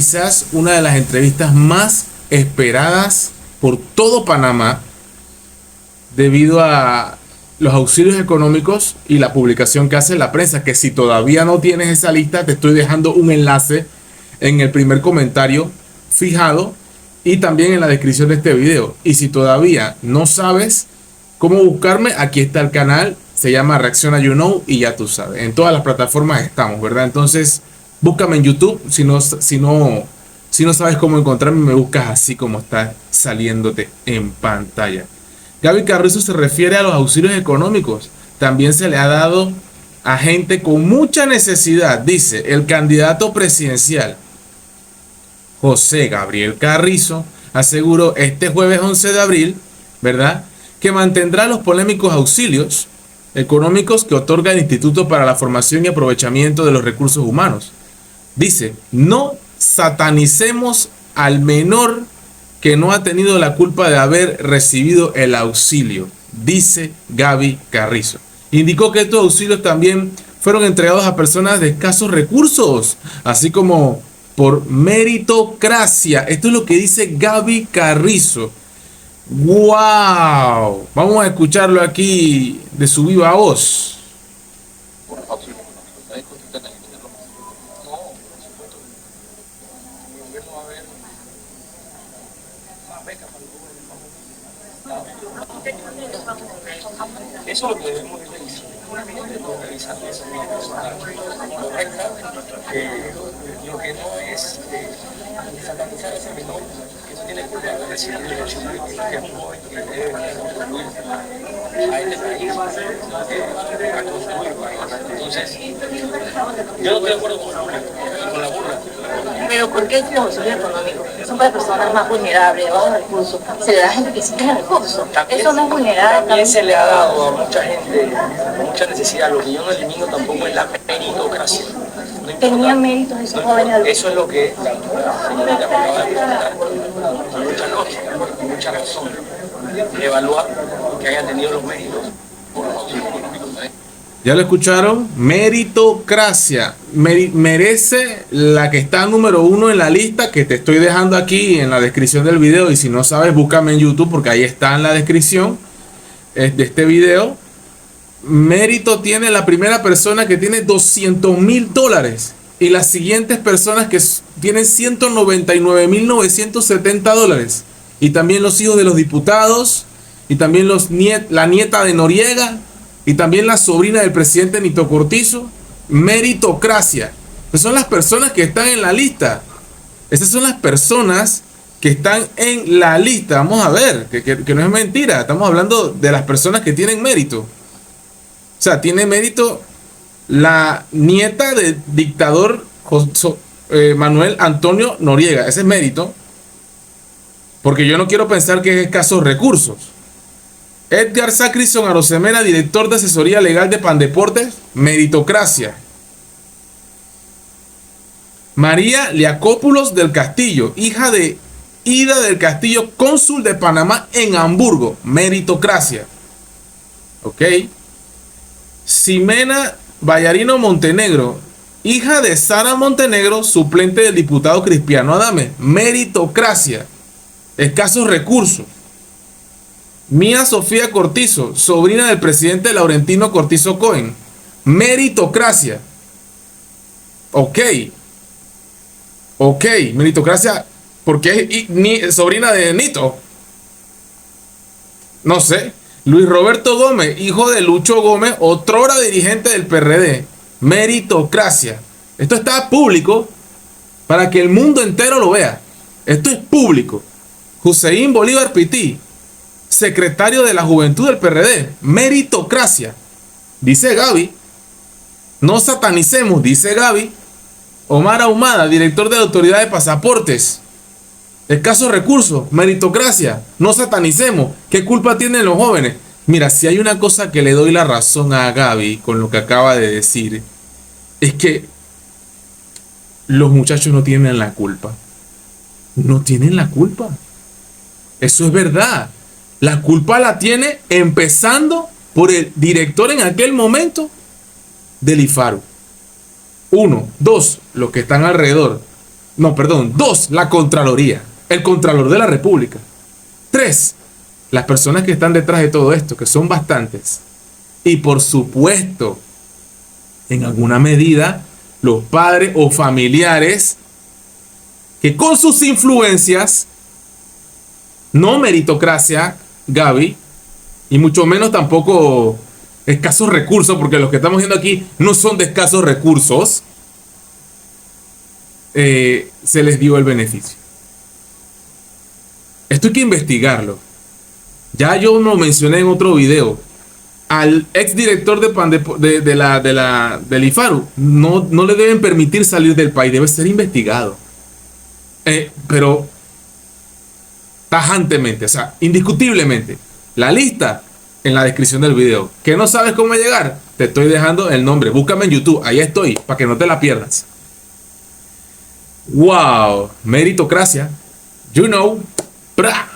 quizás una de las entrevistas más esperadas por todo Panamá debido a los auxilios económicos y la publicación que hace la prensa, que si todavía no tienes esa lista, te estoy dejando un enlace en el primer comentario fijado y también en la descripción de este video. Y si todavía no sabes cómo buscarme, aquí está el canal, se llama Reacciona You Know y ya tú sabes, en todas las plataformas estamos, ¿verdad? Entonces búscame en YouTube, si no sabes cómo encontrarme, me buscas así como está saliéndote en pantalla. Gaby Carrizo se refiere a los auxilios económicos. También se le ha dado a gente con mucha necesidad. Dice, el candidato presidencial José Gabriel Carrizo aseguró este jueves 11 de abril, ¿verdad?, que mantendrá los polémicos auxilios económicos que otorga el Instituto para la Formación y Aprovechamiento de los Recursos Humanos. Dice, no satanicemos al menor que no ha tenido la culpa de haber recibido el auxilio, dice Gaby Carrizo. Indicó que estos auxilios también fueron entregados a personas de escasos recursos, así como por meritocracia. Esto es lo que dice Gaby Carrizo. ¡Wow! Vamos a escucharlo aquí de su viva voz. Eso es lo que debemos revisar eso correcta, lo que no es satanizar a ese menor que no tiene culpa de recibir el auxilio, que es un joven que debe contribuir a este país, a construir el país. Entonces, yo no estoy de acuerdo con la burla. Pero ¿por qué los auxilios económicos? Son para personas más vulnerables, de bajos recursos. Se le da a gente que sí tiene recursos. Eso no es vulnerable. También se le ha dado a mucha gente con mucha necesidad. Lo que yo no elimino tampoco es la meritocracia. No tenían méritos esos jóvenes. Eso es lo que la señorita me acaba de preguntar. Con mucha lógica, con mucha razón. Evaluar que hayan tenido los méritos por los auxilios económicos. ¿Ya lo escucharon? Meritocracia. Merece la que está número 1 en la lista, que te estoy dejando aquí en la descripción del video. Y si no sabes, búscame en YouTube porque ahí está en la descripción de este video. Mérito tiene la primera persona que tiene $200,000 y las siguientes personas que tienen $199,970, y también los hijos de los diputados, y también la nieta de Noriega, y también la sobrina del presidente Nito Cortizo. Meritocracia. Esas son las personas que están en la lista. Esas son las personas que están en la lista. Vamos a ver, que no es mentira. Estamos hablando de las personas que tienen mérito. O sea, tiene mérito la nieta del dictador Manuel Antonio Noriega. Ese es mérito. Porque yo no quiero pensar que es escasos recursos. Edgar Sacrison Arosemena, director de asesoría legal de Pandeportes. Meritocracia. María Liacópulos del Castillo, hija de Ida del Castillo, cónsul de Panamá en Hamburgo. Meritocracia. Ok. Ximena Vallarino Montenegro, hija de Sara Montenegro, suplente del diputado Cristiano Adame. Meritocracia. Escasos recursos. Mía Sofía Cortizo, sobrina del presidente Laurentino Cortizo Cohen. Meritocracia. Ok. Meritocracia. Porque es sobrina de Nito. No sé. Luis Roberto Gómez, hijo de Lucho Gómez, otrora dirigente del PRD. Meritocracia. Esto está público para que el mundo entero lo vea. Esto es público. Hussein Bolívar Pití, secretario de la Juventud del PRD. Meritocracia. Dice Gaby. No satanicemos, dice Gaby. Omar Ahumada, director de la Autoridad de Pasaportes. Escasos recursos, meritocracia. No satanicemos. ¿Qué culpa tienen los jóvenes? Mira, si hay una cosa que le doy la razón a Gaby con lo que acaba de decir, es que los muchachos no tienen la culpa. No tienen la culpa. Eso es verdad. La culpa la tiene empezando por el director en aquel momento del IFARU. 1, 2, los que están alrededor. No, perdón. 2, la Contraloría. El Contralor de la República. 3, las personas que están detrás de todo esto, que son bastantes. Y por supuesto, en alguna medida, los padres o familiares que con sus influencias, no meritocracia, Gaby, y mucho menos tampoco escasos recursos, porque los que estamos viendo aquí no son de escasos recursos, se les dio el beneficio. Esto hay que investigarlo. Ya yo lo mencioné en otro video. Al exdirector del IFARU no le deben permitir salir del país, debe ser investigado. Pero tajantemente, o sea, indiscutiblemente. La lista en la descripción del video. ¿Que no sabes cómo llegar? Te estoy dejando el nombre. Búscame en YouTube, ahí estoy, para que no te la pierdas. ¡Wow! Meritocracia. You know. ¡Pra!